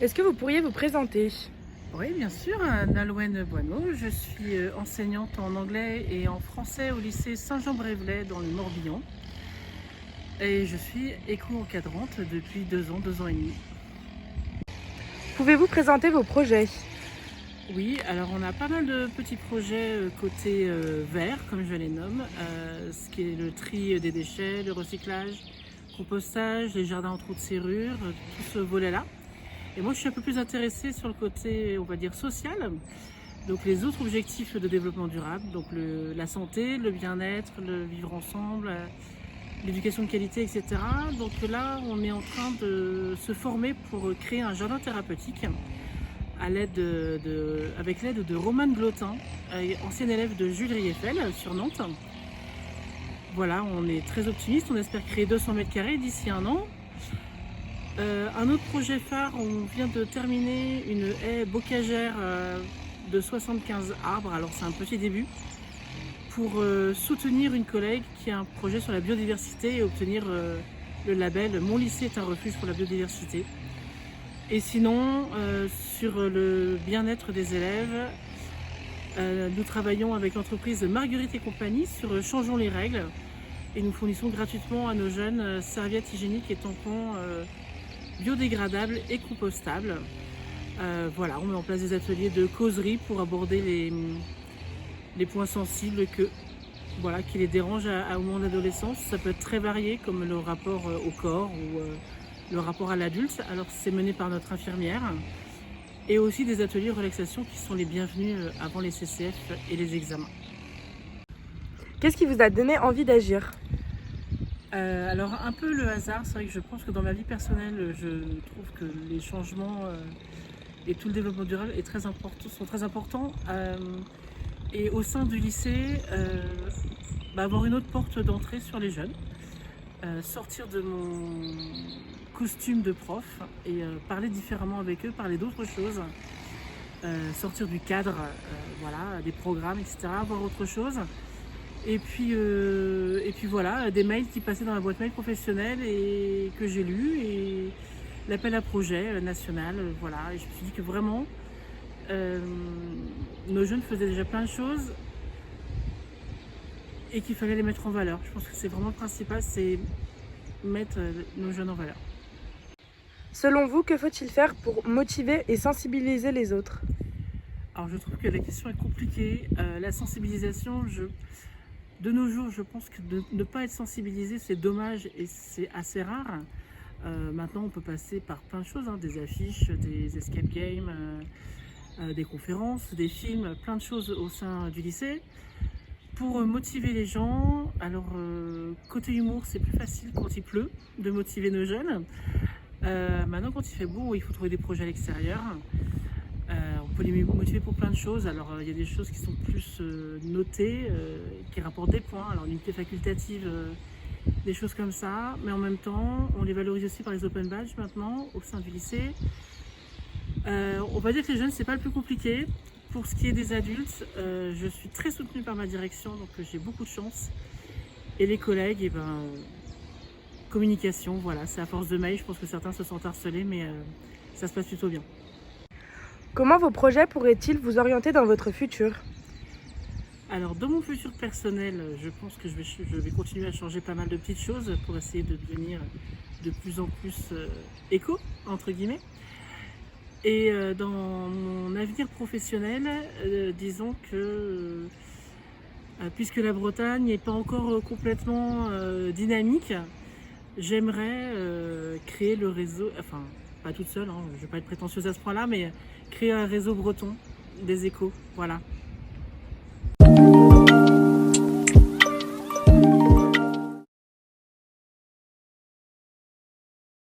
Est-ce que vous pourriez vous présenter? Oui, bien sûr, Nolwenn Boineau. Je suis enseignante en anglais et en français au lycée Saint-Jean-Brévelay dans le Morbihan. Et je suis éco-encadrante depuis 2 ans et demi. Pouvez-vous présenter vos projets? Oui, alors on a pas mal de petits projets côté vert, comme je les nomme, ce qui est le tri des déchets, le recyclage, compostage, les jardins en trous de serrure, tout ce volet-là. Et moi, je suis un peu plus intéressée sur le côté, on va dire, social. Donc les autres objectifs de développement durable, donc la santé, le bien-être, le vivre ensemble, l'éducation de qualité, etc. Donc là, on est en train de se former pour créer un jardin thérapeutique avec l'aide de Romane Glotin, ancienne élève de Jules Rieffel sur Nantes. Voilà, on est très optimiste, on espère créer 200 mètres carrés d'ici un an. Un autre projet phare, on vient de terminer une haie bocagère de 75 arbres, alors c'est un petit début, pour soutenir une collègue qui a un projet sur la biodiversité et obtenir le label Mon lycée est un refuge pour la biodiversité. Et sinon, sur le bien-être des élèves, nous travaillons avec l'entreprise Marguerite et compagnie sur Changeons les règles et nous fournissons gratuitement à nos jeunes serviettes hygiéniques et tampons biodégradables et compostables. Voilà, on met en place des ateliers de causerie pour aborder les points sensibles qui les dérangent au moment de l'adolescence. Ça peut être très varié, comme le rapport au corps ou le rapport à l'adulte. Alors c'est mené par notre infirmière. Et aussi des ateliers de relaxation qui sont les bienvenus avant les CCF et les examens. Qu'est-ce qui vous a donné envie d'agir? Alors un peu le hasard, c'est vrai que je pense que dans ma vie personnelle, je trouve que les changements et tout le développement durable sont très importants. Et au sein du lycée, avoir une autre porte d'entrée sur les jeunes, sortir de mon costume de prof et parler différemment avec eux, parler d'autres choses, sortir du cadre, voilà, des programmes, etc., voir autre chose. Et puis voilà, des mails qui passaient dans la boîte mail professionnelle et que j'ai lu et l'appel à projet national, voilà. Et je me suis dit que vraiment, nos jeunes faisaient déjà plein de choses et qu'il fallait les mettre en valeur. Je pense que c'est vraiment le principal, c'est mettre nos jeunes en valeur. Selon vous, que faut-il faire pour motiver et sensibiliser les autres? Alors je trouve que la question est compliquée. La sensibilisation, de nos jours, je pense que de ne pas être sensibilisé, c'est dommage et c'est assez rare. Maintenant, on peut passer par plein de choses, des affiches, des escape games, des conférences, des films, plein de choses au sein du lycée. Pour motiver les gens, alors côté humour, c'est plus facile quand il pleut de motiver nos jeunes. Maintenant, quand il fait beau, il faut trouver des projets à l'extérieur. On peut les motiver pour plein de choses. Alors, il y a des choses qui sont plus notées, qui rapportent des points. Alors, l'unité facultative, des choses comme ça. Mais en même temps, on les valorise aussi par les open badges maintenant au sein du lycée. On va dire que les jeunes, c'est pas le plus compliqué. Pour ce qui est des adultes, je suis très soutenue par ma direction, donc j'ai beaucoup de chance. Et les collègues, communication, voilà, c'est à force de mail. Je pense que certains se sentent harcelés, mais ça se passe plutôt bien. Comment vos projets pourraient-ils vous orienter dans votre futur? Alors dans mon futur personnel, je pense que je vais continuer à changer pas mal de petites choses pour essayer de devenir de plus en plus éco, entre guillemets. Et dans mon avenir professionnel, disons que puisque la Bretagne n'est pas encore complètement dynamique, j'aimerais créer le réseau, enfin pas toute seule, je ne vais pas être prétentieuse à ce point-là, mais créer un réseau breton des échos, voilà.